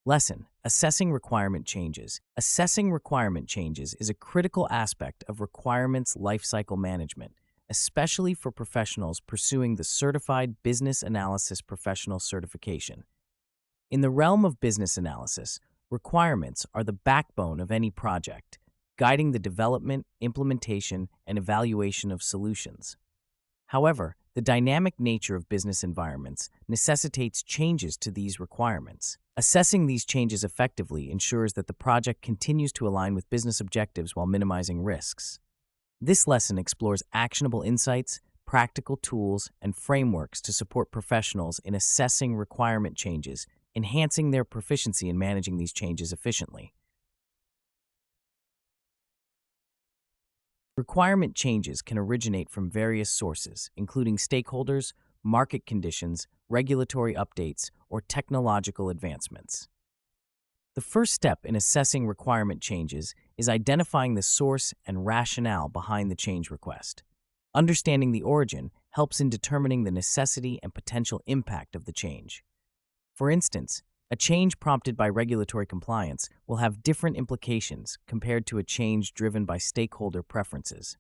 Lesson: Assessing requirement changes. Assessing requirement changes is a critical aspect of requirements lifecycle management, especially for professionals pursuing the Certified Business Analysis Professional certification. In the realm of business analysis, requirements are the backbone of any project, guiding the development, implementation, and evaluation of solutions. However, the dynamic nature of business environments necessitates changes to these requirements. Assessing these changes effectively ensures that the project continues to align with business objectives while minimizing risks. This lesson explores actionable insights, practical tools, and frameworks to support professionals in assessing requirement changes, enhancing their proficiency in managing these changes efficiently. Requirement changes can originate from various sources, including stakeholders, market conditions, regulatory updates, or technological advancements. The first step in assessing requirement changes is identifying the source and rationale behind the change request. Understanding the origin helps in determining the necessity and potential impact of the change. For instance, a change prompted by regulatory compliance will have different implications compared to a change driven by stakeholder preferences.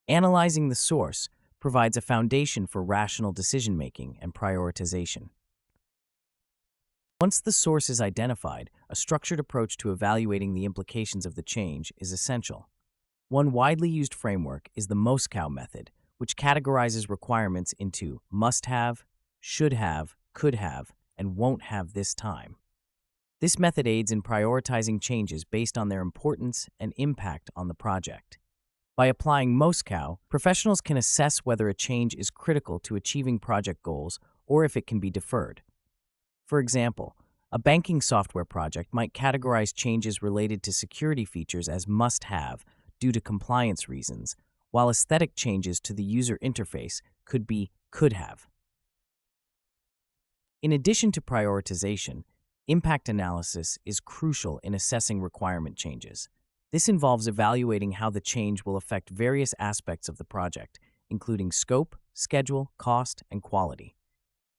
Analyzing the source provides a foundation for rational decision-making and prioritization. Once the source is identified, a structured approach to evaluating the implications of the change is essential. One widely used framework is the Moscow method, which categorizes requirements into must-have, should-have, could-have, and won't have this time. This method aids in prioritizing changes based on their importance and impact on the project. By applying Moscow, professionals can assess whether a change is critical to achieving project goals or if it can be deferred. For example, a banking software project might categorize changes related to security features as must-have due to compliance reasons, while aesthetic changes to the user interface could be could-have. In addition to prioritization, impact analysis is crucial in assessing requirement changes. This involves evaluating how the change will affect various aspects of the project, including scope, schedule, cost, and quality.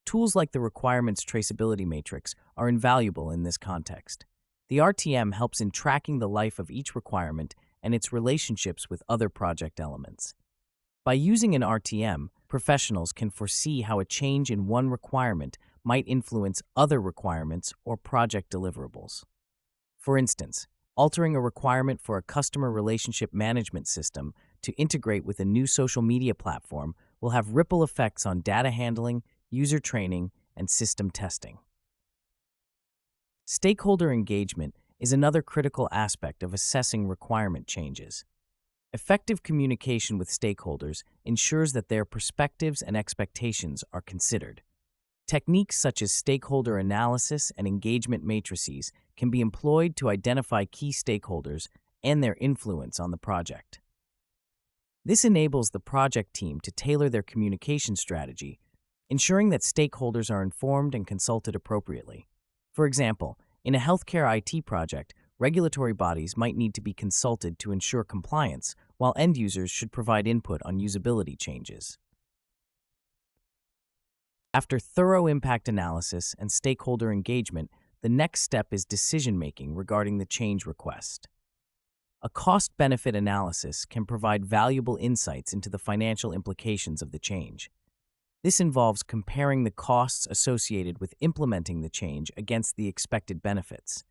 Tools like the Requirements Traceability Matrix are invaluable in this context. The RTM helps in tracking the life of each requirement and its relationships with other project elements. By using an RTM, professionals can foresee how a change in one requirement might influence other requirements or project deliverables. For instance, altering a requirement for a customer relationship management system to integrate with a new social media platform will have ripple effects on data handling, user training, and system testing. Stakeholder engagement is another critical aspect of assessing requirement changes. Effective communication with stakeholders ensures that their perspectives and expectations are considered. Techniques such as stakeholder analysis and engagement matrices can be employed to identify key stakeholders and their influence on the project. This enables the project team to tailor their communication strategy, ensuring that stakeholders are informed and consulted appropriately. For example, in a healthcare IT project, regulatory bodies might need to be consulted to ensure compliance, while end users should provide input on usability changes. After thorough impact analysis and stakeholder engagement, the next step is decision-making regarding the change request. A cost-benefit analysis can provide valuable insights into the financial implications of the change. This involves comparing the costs associated with implementing the change against the expected benefits.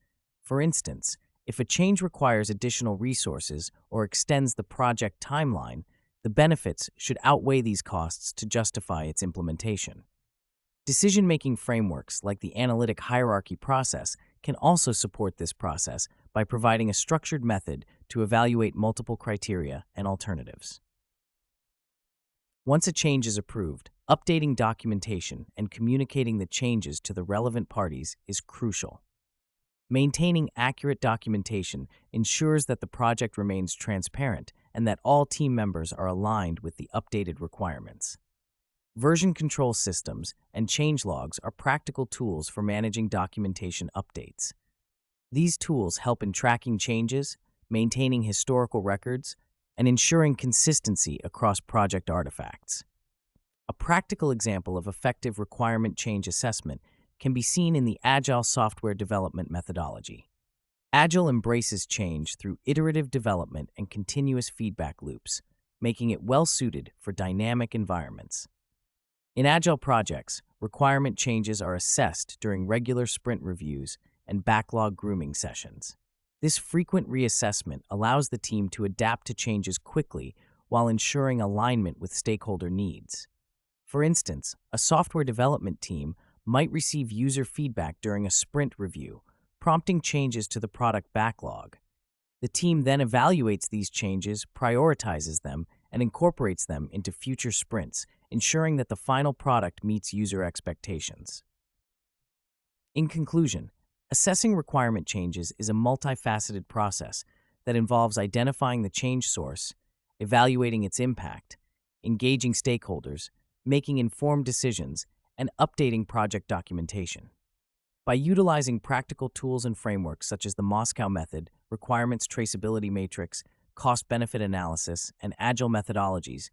For instance, if a change requires additional resources or extends the project timeline, the benefits should outweigh these costs to justify its implementation. Decision-making frameworks like the analytic hierarchy process can also support this process by providing a structured method to evaluate multiple criteria and alternatives. Once a change is approved, updating documentation and communicating the changes to the relevant parties is crucial. Maintaining accurate documentation ensures that the project remains transparent and that all team members are aligned with the updated requirements. Version control systems and change logs are practical tools for managing documentation updates. These tools help in tracking changes, maintaining historical records, and ensuring consistency across project artifacts. A practical example of effective requirement change assessment can be seen in the Agile software development methodology. Agile embraces change through iterative development and continuous feedback loops, making it well-suited for dynamic environments. In Agile projects, requirement changes are assessed during regular sprint reviews and backlog grooming sessions. This frequent reassessment allows the team to adapt to changes quickly while ensuring alignment with stakeholder needs. For instance, a software development team might receive user feedback during a sprint review, prompting changes to the product backlog. The team then evaluates these changes, prioritizes them, and incorporates them into future sprints, ensuring that the final product meets user expectations. In conclusion, assessing requirement changes is a multifaceted process that involves identifying the change source, evaluating its impact, engaging stakeholders, making informed decisions, and updating project documentation. By utilizing practical tools and frameworks such as the Moscow Method, Requirements Traceability Matrix, Cost-Benefit Analysis, and Agile methodologies,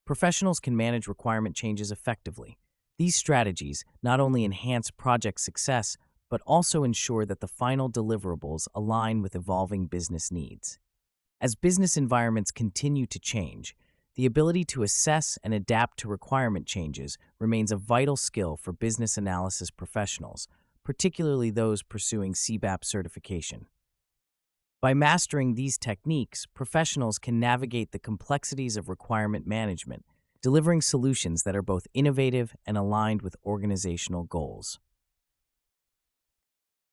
professionals can manage requirement changes effectively. These strategies not only enhance project success, but also ensure that the final deliverables align with evolving business needs. As business environments continue to change, the ability to assess and adapt to requirement changes remains a vital skill for business analysis professionals, particularly those pursuing CBAP certification. By mastering these techniques, professionals can navigate the complexities of requirement management, delivering solutions that are both innovative and aligned with organizational goals.